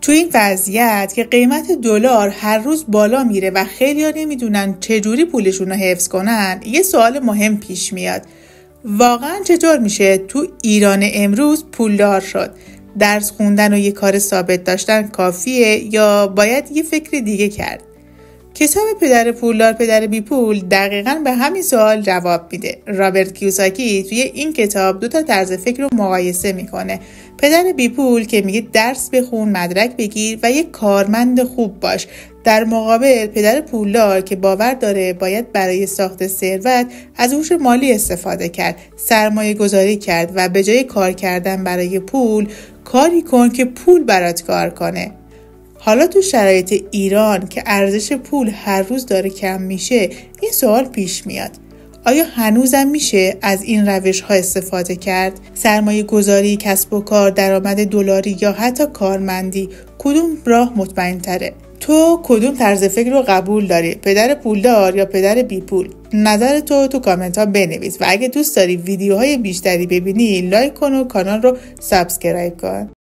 تو این وضعیت که قیمت دلار هر روز بالا میره و خیلی‌ها نمیدونن چجوری پولشون رو حفظ کنن، یه سوال مهم پیش میاد. واقعا چطور میشه تو ایران امروز پولدار شد؟ درس خوندن و یه کار ثابت داشتن کافیه یا باید یه فکر دیگه کرد؟ کتاب پدر پولدار پدر بی پول دقیقاً به همین سوال جواب میده. رابرت کیوساکی توی این کتاب 2 طرز فکر رو مقایسه میکنه. پدر بی پول که میگه درس بخون، مدرک بگیر و یک کارمند خوب باش، در مقابل پدر پولدار که باور داره باید برای ساخت ثروت از هوش مالی استفاده کرد، سرمایه گذاری کرد و به جای کار کردن برای پول کاری کن که پول برات کار کنه. حالا تو شرایط ایران که ارزش پول هر روز داره کم میشه، این سوال پیش میاد: آیا هنوزم میشه از این روش ها استفاده کرد؟ سرمایه گذاری، کسب و کار، درآمد دلاری یا حتی کارمندی، کدوم راه مطمئن تره؟ تو کدوم طرز فکر رو قبول داری؟ پدر پولدار یا پدر بی پول؟ نظر تو کامنت ها بنویس و اگه دوست داری ویدیوهای بیشتری ببینی لایک کن و کانال رو سابسکرایب کن.